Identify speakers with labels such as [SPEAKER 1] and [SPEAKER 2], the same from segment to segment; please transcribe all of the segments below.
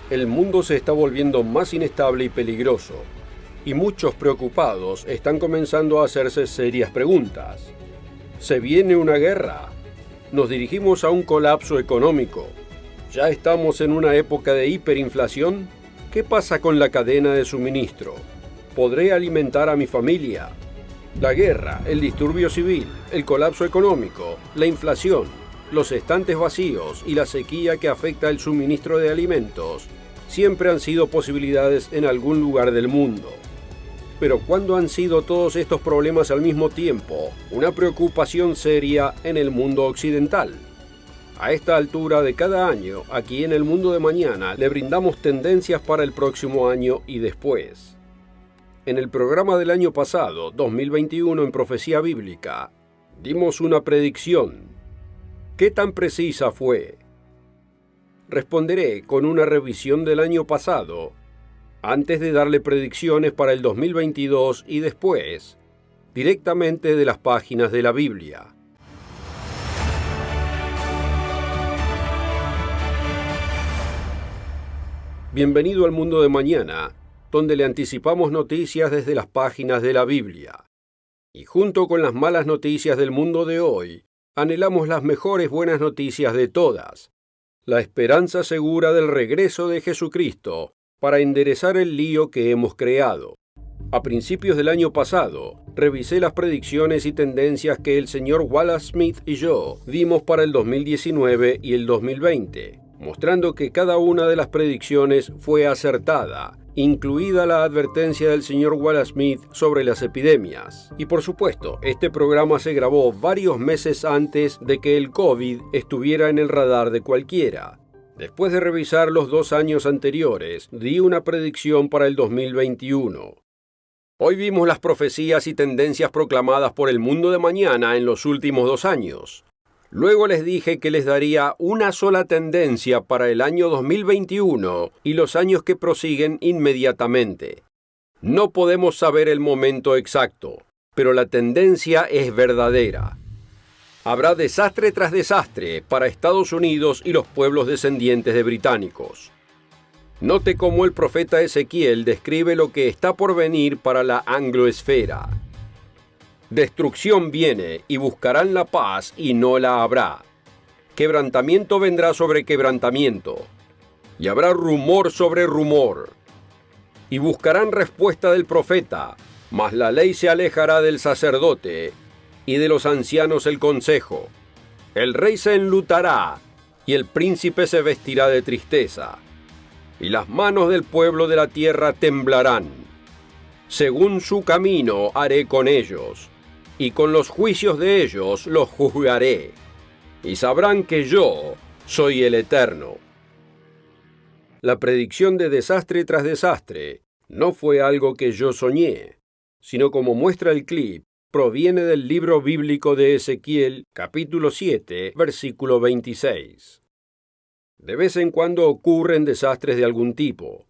[SPEAKER 1] El mundo se está volviendo más inestable y peligroso, y muchos preocupados están comenzando a hacerse serias preguntas. ¿Se viene una guerra? ¿Nos dirigimos a un colapso económico? ¿Ya estamos en una época de hiperinflación? ¿Qué pasa con la cadena de suministro? ¿Podré alimentar a mi familia? La guerra, el disturbio civil, el colapso económico, la inflación, los estantes vacíos y la sequía que afecta el suministro de alimentos siempre han sido posibilidades en algún lugar del mundo. Pero ¿cuándo han sido todos estos problemas al mismo tiempo una preocupación seria en el mundo occidental? A esta altura de cada año, aquí en el Mundo de Mañana, le brindamos tendencias para el próximo año y después. En el programa del año pasado, 2021 en Profecía Bíblica, dimos una predicción. ¿Qué tan precisa fue? Responderé con una revisión del año pasado, antes de darle predicciones para el 2022 y después, directamente de las páginas de la Biblia. Bienvenido al Mundo de Mañana, donde le anticipamos noticias desde las páginas de la Biblia. Y junto con las malas noticias del mundo de hoy, anhelamos las mejores buenas noticias de todas. La esperanza segura del regreso de Jesucristo para enderezar el lío que hemos creado. A principios del año pasado, revisé las predicciones y tendencias que el señor Wallace Smith y yo dimos para el 2019 y el 2020, mostrando que cada una de las predicciones fue acertada, incluida la advertencia del señor Wallace Smith sobre las epidemias. Y por supuesto, este programa se grabó varios meses antes de que el COVID estuviera en el radar de cualquiera. Después de revisar los 2 años anteriores, di una predicción para el 2021. Hoy vimos las profecías y tendencias proclamadas por el Mundo de Mañana en los últimos 2 años. Luego les dije que les daría una sola tendencia para el año 2021 y los años que prosiguen inmediatamente. No podemos saber el momento exacto, pero la tendencia es verdadera. Habrá desastre tras desastre para Estados Unidos y los pueblos descendientes de británicos. Note cómo el profeta Ezequiel describe lo que está por venir para la angloesfera. Destrucción viene y buscarán la paz y no la habrá. Quebrantamiento vendrá sobre quebrantamiento, y habrá rumor sobre rumor. Y buscarán respuesta del profeta, mas la ley se alejará del sacerdote, y de los ancianos el consejo. El rey se enlutará, y el príncipe se vestirá de tristeza, y las manos del pueblo de la tierra temblarán. Según su camino haré con ellos, y con los juicios de ellos los juzgaré, y sabrán que yo soy el Eterno. La predicción de desastre tras desastre no fue algo que yo soñé, sino como muestra el clip, proviene del libro bíblico de Ezequiel, capítulo 7, versículo 26. De vez en cuando ocurren desastres de algún tipo,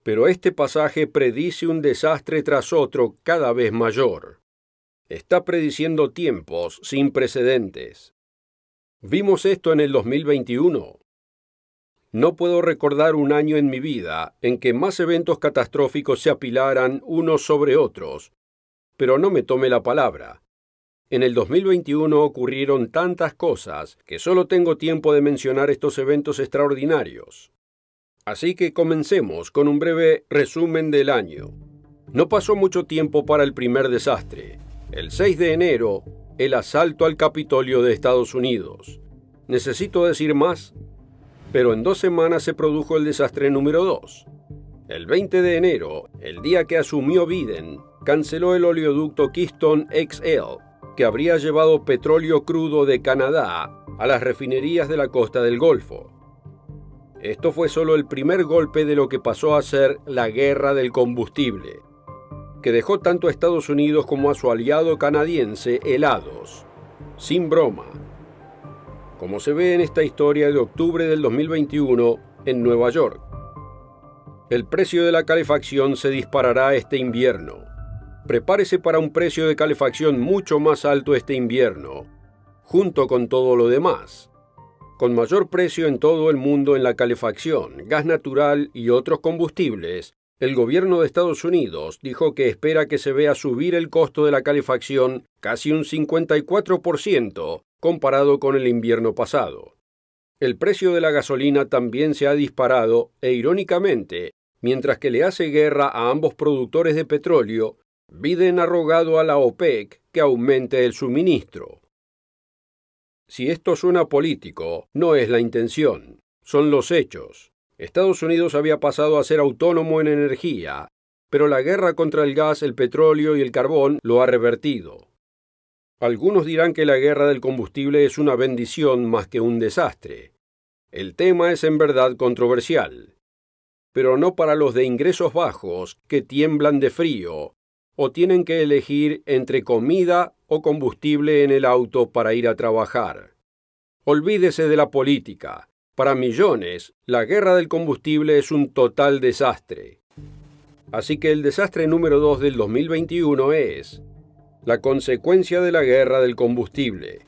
[SPEAKER 1] pero este pasaje predice un desastre tras otro cada vez mayor. Está prediciendo tiempos sin precedentes. Vimos esto en el 2021. No puedo recordar un año en mi vida en que más eventos catastróficos se apilaran unos sobre otros, pero no me tome la palabra. En el 2021 ocurrieron tantas cosas que solo tengo tiempo de mencionar estos eventos extraordinarios. Así que comencemos con un breve resumen del año. No pasó mucho tiempo para el primer desastre. El 6 de enero, el asalto al Capitolio de Estados Unidos. ¿Necesito decir más? Pero en 2 semanas se produjo el desastre número 2. El 20 de enero, el día que asumió Biden, canceló el oleoducto Keystone XL, que habría llevado petróleo crudo de Canadá a las refinerías de la costa del Golfo. Esto fue solo el primer golpe de lo que pasó a ser la guerra del combustible, que dejó tanto a Estados Unidos como a su aliado canadiense helados. Sin broma. Como se ve en esta historia de octubre del 2021 en Nueva York. El precio de la calefacción se disparará este invierno. Prepárese para un precio de calefacción mucho más alto este invierno, junto con todo lo demás. con mayor precio en todo el mundo en la calefacción, gas natural y otros combustibles, el gobierno de Estados Unidos dijo que espera que se vea subir el costo de la calefacción casi un 54% comparado con el invierno pasado. El precio de la gasolina también se ha disparado e, irónicamente, mientras que le hace guerra a ambos productores de petróleo, Biden ha rogado a la OPEC que aumente el suministro. Si esto suena político, no es la intención, son los hechos. Estados Unidos había pasado a ser autónomo en energía, pero la guerra contra el gas, el petróleo y el carbón lo ha revertido. Algunos dirán que la guerra del combustible es una bendición más que un desastre. El tema es en verdad controversial, pero no para los de ingresos bajos que tiemblan de frío o tienen que elegir entre comida o combustible en el auto para ir a trabajar. Olvídese de la política. Para millones, la guerra del combustible es un total desastre. Así que el desastre número 2 del 2021 es la consecuencia de la guerra del combustible.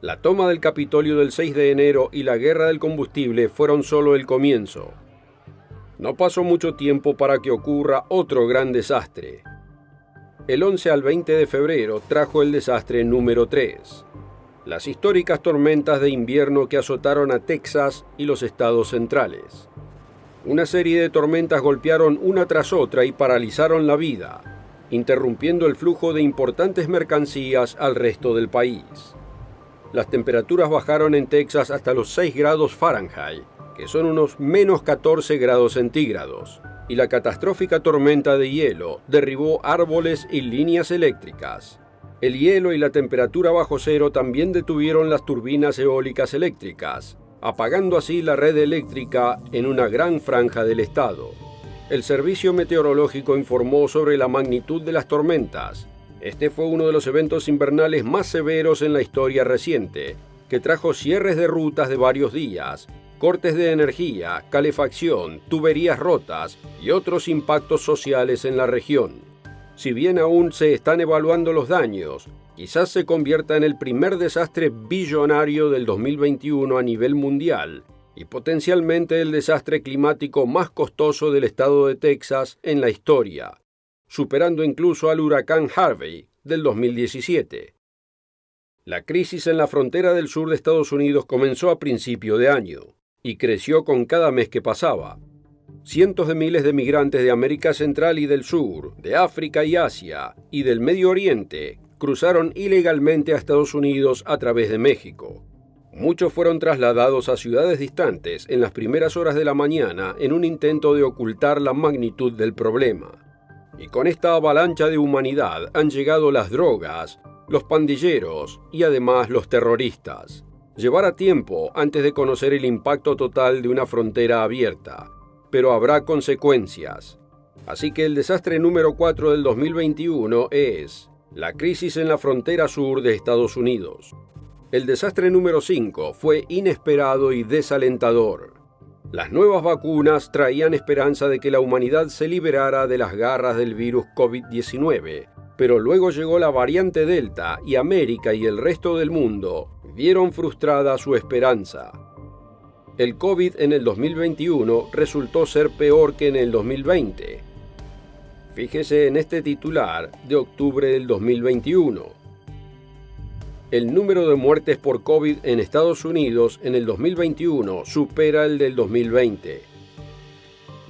[SPEAKER 1] La toma del Capitolio del 6 de enero y la guerra del combustible fueron solo el comienzo. No pasó mucho tiempo para que ocurra otro gran desastre. El 11 al 20 de febrero trajo el desastre número 3. Las históricas tormentas de invierno que azotaron a Texas y los estados centrales. Una serie de tormentas golpearon una tras otra y paralizaron la vida, interrumpiendo el flujo de importantes mercancías al resto del país. Las temperaturas bajaron en Texas hasta los 6 grados Fahrenheit, que son unos menos 14 grados centígrados, y la catastrófica tormenta de hielo derribó árboles y líneas eléctricas. El hielo y la temperatura bajo cero también detuvieron las turbinas eólicas eléctricas, apagando así la red eléctrica en una gran franja del estado. El Servicio Meteorológico informó sobre la magnitud de las tormentas. Este fue uno de los eventos invernales más severos en la historia reciente, que trajo cierres de rutas de varios días, cortes de energía, calefacción, tuberías rotas y otros impactos sociales en la región. Si bien aún se están evaluando los daños, quizás se convierta en el primer desastre billonario del 2021 a nivel mundial y potencialmente el desastre climático más costoso del estado de Texas en la historia, superando incluso al huracán Harvey del 2017. La crisis en la frontera del sur de Estados Unidos comenzó a principio de año y creció con cada mes que pasaba. Cientos de miles de migrantes de América Central y del Sur, de África y Asia y del Medio Oriente cruzaron ilegalmente a Estados Unidos a través de México. Muchos fueron trasladados a ciudades distantes en las primeras horas de la mañana en un intento de ocultar la magnitud del problema. Y con esta avalancha de humanidad han llegado las drogas, los pandilleros y además los terroristas. Llevará tiempo antes de conocer el impacto total de una frontera abierta, pero habrá consecuencias. Así que el desastre número 4 del 2021 es la crisis en la frontera sur de Estados Unidos. El desastre número 5 fue inesperado y desalentador. Las nuevas vacunas traían esperanza de que la humanidad se liberara de las garras del virus COVID-19, pero luego llegó la variante Delta y América y el resto del mundo vieron frustrada su esperanza. El COVID en el 2021 resultó ser peor que en el 2020. Fíjese en este titular de octubre del 2021. El número de muertes por COVID en Estados Unidos en el 2021 supera el del 2020.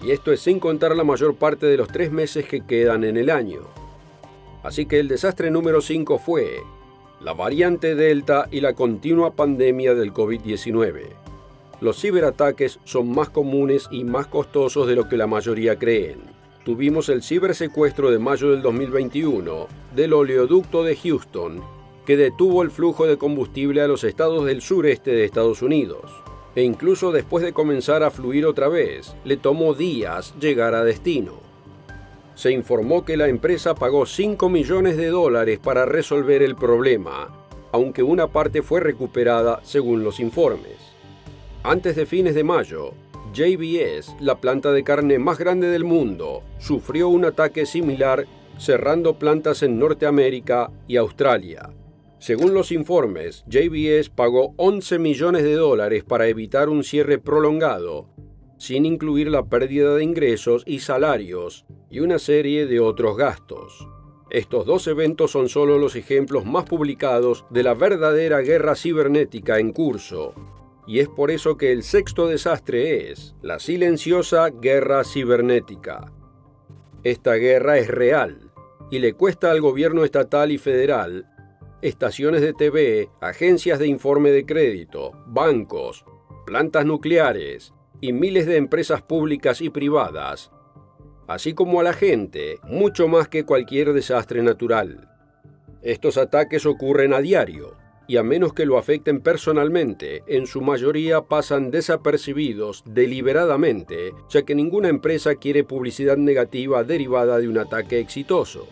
[SPEAKER 1] Y esto es sin contar la mayor parte de los 3 meses que quedan en el año. Así que el desastre número 5 fue la variante Delta y la continua pandemia del COVID-19. Los ciberataques son más comunes y más costosos de lo que la mayoría creen. Tuvimos el cibersecuestro de mayo del 2021 del oleoducto de Houston, que detuvo el flujo de combustible a los estados del sureste de Estados Unidos. E incluso después de comenzar a fluir otra vez, le tomó días llegar a destino. Se informó que la empresa pagó $5 millones para resolver el problema, aunque una parte fue recuperada según los informes. Antes de fines de mayo, JBS, la planta de carne más grande del mundo, sufrió un ataque similar cerrando plantas en Norteamérica y Australia. Según los informes, JBS pagó $11 millones para evitar un cierre prolongado, sin incluir la pérdida de ingresos y salarios y una serie de otros gastos. Estos dos eventos son solo los ejemplos más publicados de la verdadera guerra cibernética en curso, y es por eso que el sexto desastre es la silenciosa guerra cibernética. Esta guerra es real y le cuesta al gobierno estatal y federal, estaciones de TV, agencias de informe de crédito, bancos, plantas nucleares y miles de empresas públicas y privadas, así como a la gente, mucho más que cualquier desastre natural. Estos ataques ocurren a diario, y a menos que lo afecten personalmente, en su mayoría pasan desapercibidos deliberadamente, ya que ninguna empresa quiere publicidad negativa derivada de un ataque exitoso.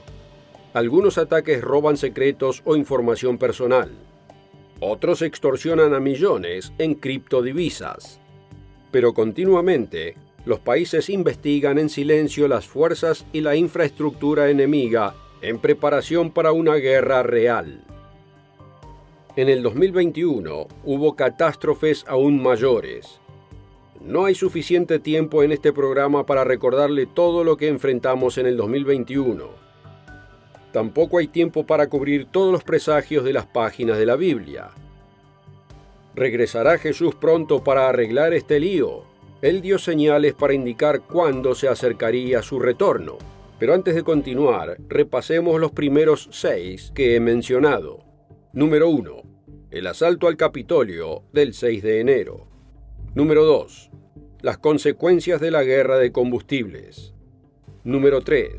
[SPEAKER 1] Algunos ataques roban secretos o información personal. Otros extorsionan a millones en criptodivisas. Pero continuamente, los países investigan en silencio las fuerzas y la infraestructura enemiga en preparación para una guerra real. En el 2021 hubo catástrofes aún mayores. No hay suficiente tiempo en este programa para recordarle todo lo que enfrentamos en el 2021. Tampoco hay tiempo para cubrir todos los presagios de las páginas de la Biblia. ¿Regresará Jesús pronto para arreglar este lío? Él dio señales para indicar cuándo se acercaría su retorno. Pero antes de continuar, repasemos los primeros 6 que he mencionado. Número 1. El asalto al Capitolio del 6 de enero. Número 2. Las consecuencias de la guerra de combustibles. Número 3.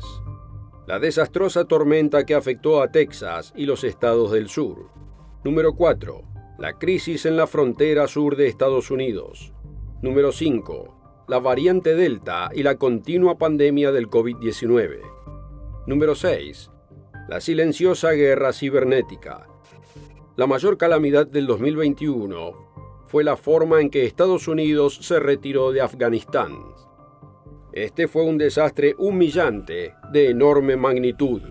[SPEAKER 1] La desastrosa tormenta que afectó a Texas y los estados del sur. Número 4. La crisis en la frontera sur de Estados Unidos. Número 5. La variante Delta y la continua pandemia del COVID-19. Número 6. La silenciosa guerra cibernética. La mayor calamidad del 2021 fue la forma en que Estados Unidos se retiró de Afganistán. Este fue un desastre humillante de enorme magnitud.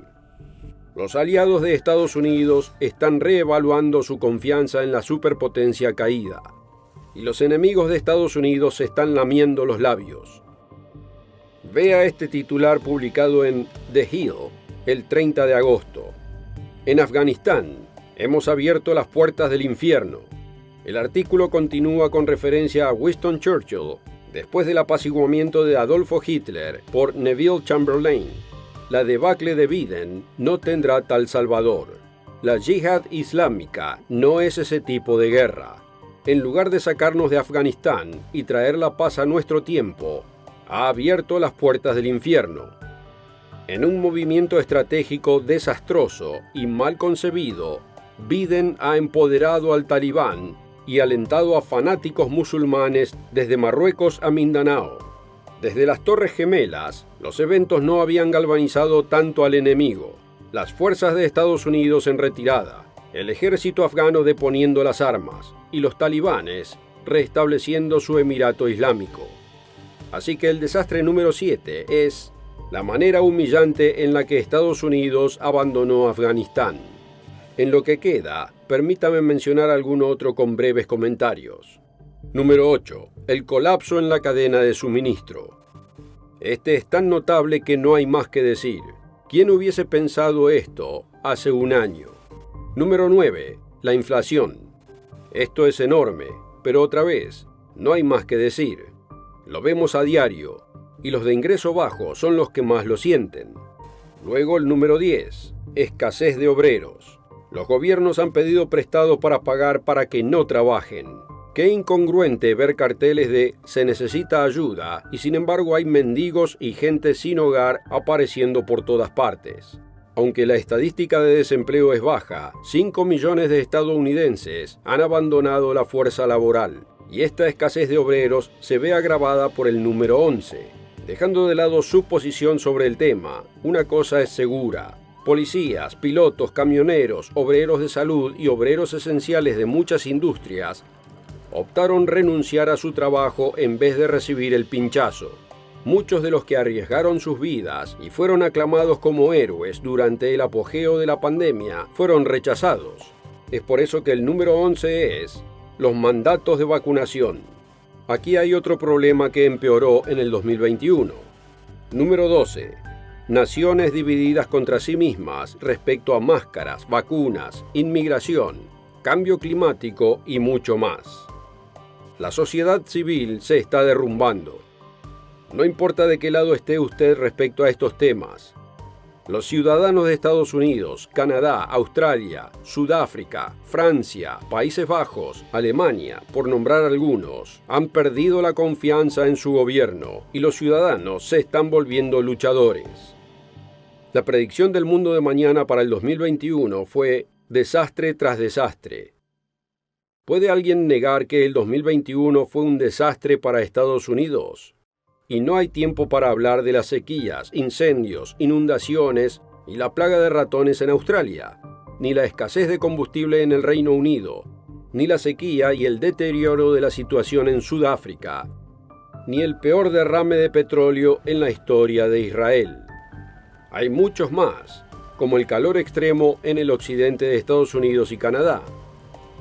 [SPEAKER 1] Los aliados de Estados Unidos están reevaluando su confianza en la superpotencia caída, y los enemigos de Estados Unidos se están lamiendo los labios. Vea este titular publicado en The Hill el 30 de agosto. En Afganistán, hemos abierto las puertas del infierno. El artículo continúa con referencia a Winston Churchill, después del apaciguamiento de Adolfo Hitler por Neville Chamberlain. La debacle de Biden no tendrá tal salvador. La yihad islámica no es ese tipo de guerra. En lugar de sacarnos de Afganistán y traer la paz a nuestro tiempo, ha abierto las puertas del infierno. En un movimiento estratégico desastroso y mal concebido, Biden ha empoderado al Talibán y alentado a fanáticos musulmanes desde Marruecos a Mindanao. Desde las Torres Gemelas, los eventos no habían galvanizado tanto al enemigo. Las fuerzas de Estados Unidos en retirada, el ejército afgano deponiendo las armas y los talibanes restableciendo su emirato islámico. Así que el desastre número 7 es la manera humillante en la que Estados Unidos abandonó Afganistán. En lo que queda, permítame mencionar algún otro con breves comentarios. Número 8. El colapso en la cadena de suministro. Este es tan notable que no hay más que decir. ¿Quién hubiese pensado esto hace un año? Número 9. La inflación. Esto es enorme, pero otra vez, no hay más que decir. Lo vemos a diario, y los de ingreso bajo son los que más lo sienten. Luego el número 10. Escasez de obreros. Los gobiernos han pedido prestado para pagar para que no trabajen. Qué incongruente ver carteles de "se necesita ayuda" y sin embargo hay mendigos y gente sin hogar apareciendo por todas partes. Aunque la estadística de desempleo es baja, 5 millones de estadounidenses han abandonado la fuerza laboral, y esta escasez de obreros se ve agravada por el número 11. Dejando de lado su posición sobre el tema, una cosa es segura. Policías, pilotos, camioneros, obreros de salud y obreros esenciales de muchas industrias optaron renunciar a su trabajo en vez de recibir el pinchazo. Muchos de los que arriesgaron sus vidas y fueron aclamados como héroes durante el apogeo de la pandemia fueron rechazados. Es por eso que el número 11 es los mandatos de vacunación. Aquí hay otro problema que empeoró en el 2021. Número 12. Naciones divididas contra sí mismas respecto a máscaras, vacunas, inmigración, cambio climático y mucho más. La sociedad civil se está derrumbando. No importa de qué lado esté usted respecto a estos temas. Los ciudadanos de Estados Unidos, Canadá, Australia, Sudáfrica, Francia, Países Bajos, Alemania, por nombrar algunos, han perdido la confianza en su gobierno y los ciudadanos se están volviendo luchadores. La predicción del mundo de mañana para el 2021 fue desastre tras desastre. ¿Puede alguien negar que el 2021 fue un desastre para Estados Unidos? Y no hay tiempo para hablar de las sequías, incendios, inundaciones y la plaga de ratones en Australia, ni la escasez de combustible en el Reino Unido, ni la sequía y el deterioro de la situación en Sudáfrica, ni el peor derrame de petróleo en la historia de Israel. Hay muchos más, como el calor extremo en el occidente de Estados Unidos y Canadá.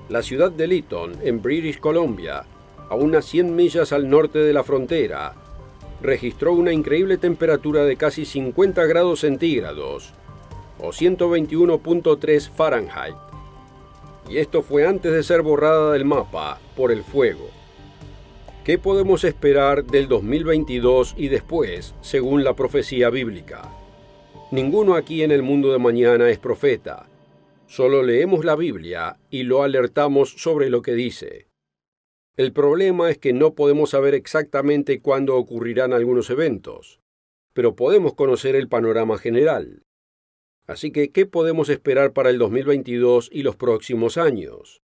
[SPEAKER 1] La ciudad de Lytton, en British Columbia, a unas 100 millas al norte de la frontera, registró una increíble temperatura de casi 50 grados centígrados, o 121.3 Fahrenheit. Y esto fue antes de ser borrada del mapa por el fuego. ¿Qué podemos esperar del 2022 y después, según la profecía bíblica? Ninguno aquí en el mundo de mañana es profeta. Solo leemos la Biblia y lo alertamos sobre lo que dice. El problema es que no podemos saber exactamente cuándo ocurrirán algunos eventos, pero podemos conocer el panorama general. Así que, ¿qué podemos esperar para el 2022 y los próximos años?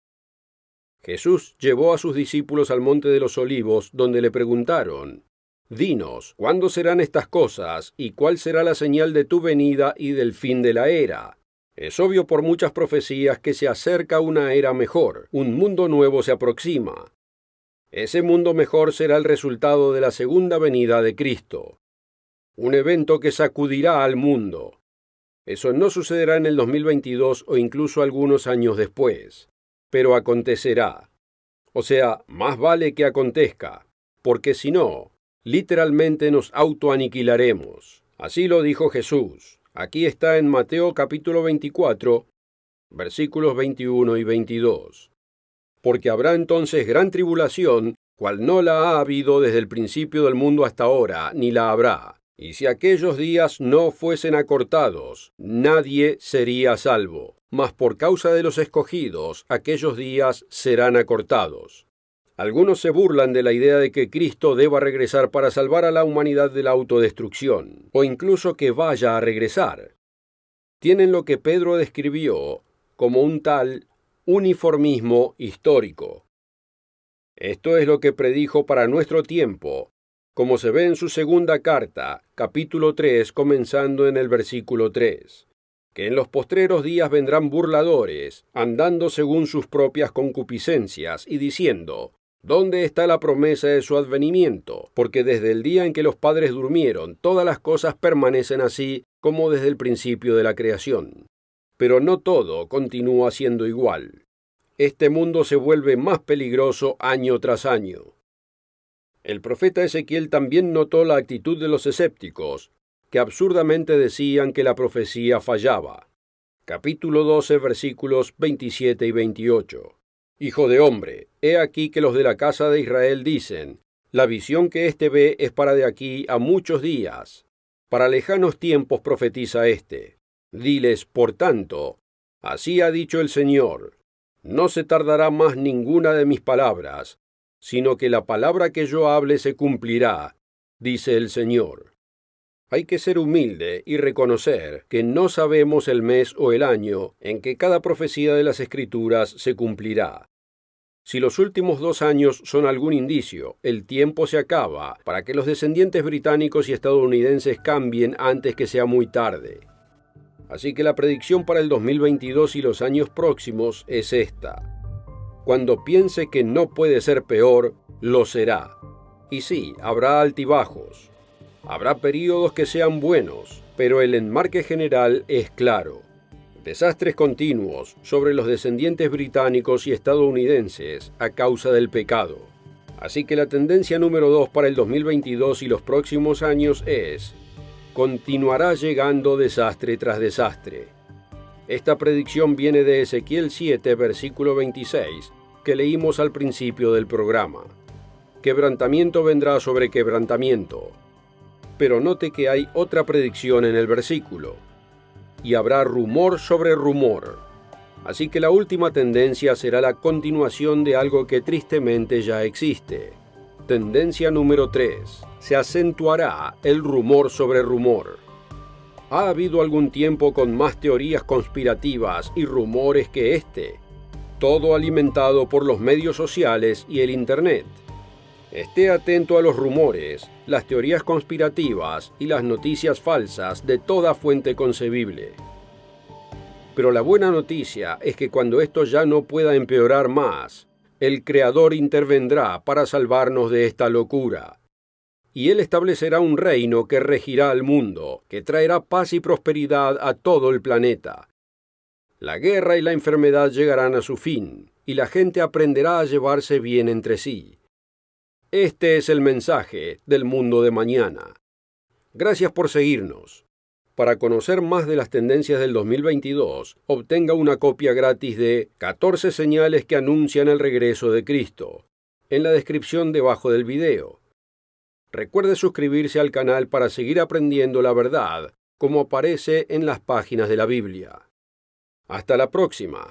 [SPEAKER 1] Jesús llevó a sus discípulos al Monte de los Olivos, donde le preguntaron: «Dinos, ¿cuándo serán estas cosas y cuál será la señal de tu venida y del fin de la era?» Es obvio por muchas profecías que se acerca una era mejor, un mundo nuevo se aproxima. Ese mundo mejor será el resultado de la segunda venida de Cristo. Un evento que sacudirá al mundo. Eso no sucederá en el 2022 o incluso algunos años después, pero acontecerá. O sea, más vale que acontezca, porque si no, literalmente nos autoaniquilaremos. Así lo dijo Jesús. Aquí está en Mateo capítulo 24, versículos 21 y 22. Porque habrá entonces gran tribulación, cual no la ha habido desde el principio del mundo hasta ahora, ni la habrá. Y si aquellos días no fuesen acortados, nadie sería salvo. Mas por causa de los escogidos, aquellos días serán acortados. Algunos se burlan de la idea de que Cristo deba regresar para salvar a la humanidad de la autodestrucción, o incluso que vaya a regresar. Tienen lo que Pedro describió como un tal uniformismo histórico. Esto es lo que predijo para nuestro tiempo, como se ve en su segunda carta, capítulo 3, comenzando en el versículo 3, que en los postreros días vendrán burladores, andando según sus propias concupiscencias, y diciendo: ¿dónde está la promesa de su advenimiento? Porque desde el día en que los padres durmieron, todas las cosas permanecen así como desde el principio de la creación. Pero no todo continúa siendo igual. Este mundo se vuelve más peligroso año tras año. El profeta Ezequiel también notó la actitud de los escépticos, que absurdamente decían que la profecía fallaba. Capítulo 12, versículos 27 y 28. Hijo de hombre, he aquí que los de la casa de Israel dicen: la visión que éste ve es para de aquí a muchos días. Para lejanos tiempos profetiza éste. Diles, por tanto, así ha dicho el Señor: no se tardará más ninguna de mis palabras, sino que la palabra que yo hable se cumplirá, dice el Señor. Hay que ser humilde y reconocer que no sabemos el mes o el año en que cada profecía de las Escrituras se cumplirá. Si los últimos 2 años son algún indicio, el tiempo se acaba para que los descendientes británicos y estadounidenses cambien antes que sea muy tarde. Así que la predicción para el 2022 y los años próximos es esta: cuando piense que no puede ser peor, lo será. Y sí, habrá altibajos. Habrá períodos que sean buenos, pero el enmarque general es claro. Desastres continuos sobre los descendientes británicos y estadounidenses a causa del pecado. Así que la tendencia número 2 para el 2022 y los próximos años es: continuará llegando desastre tras desastre. Esta predicción viene de Ezequiel 7, versículo 26, que leímos al principio del programa. Quebrantamiento vendrá sobre quebrantamiento. Pero note que hay otra predicción en el versículo. Y habrá rumor sobre rumor. Así que la última tendencia será la continuación de algo que tristemente ya existe. Tendencia número 3. Se acentuará el rumor sobre rumor. ¿Ha habido algún tiempo con más teorías conspirativas y rumores que este? Todo alimentado por los medios sociales y el Internet. Esté atento a los rumores, las teorías conspirativas y las noticias falsas de toda fuente concebible. Pero la buena noticia es que cuando esto ya no pueda empeorar más, el Creador intervendrá para salvarnos de esta locura. Y Él establecerá un reino que regirá al mundo, que traerá paz y prosperidad a todo el planeta. La guerra y la enfermedad llegarán a su fin, y la gente aprenderá a llevarse bien entre sí. Este es el mensaje del mundo de mañana. Gracias por seguirnos. Para conocer más de las tendencias del 2022, obtenga una copia gratis de 14 señales que anuncian el regreso de Cristo, en la descripción debajo del video. Recuerde suscribirse al canal para seguir aprendiendo la verdad, como aparece en las páginas de la Biblia. Hasta la próxima.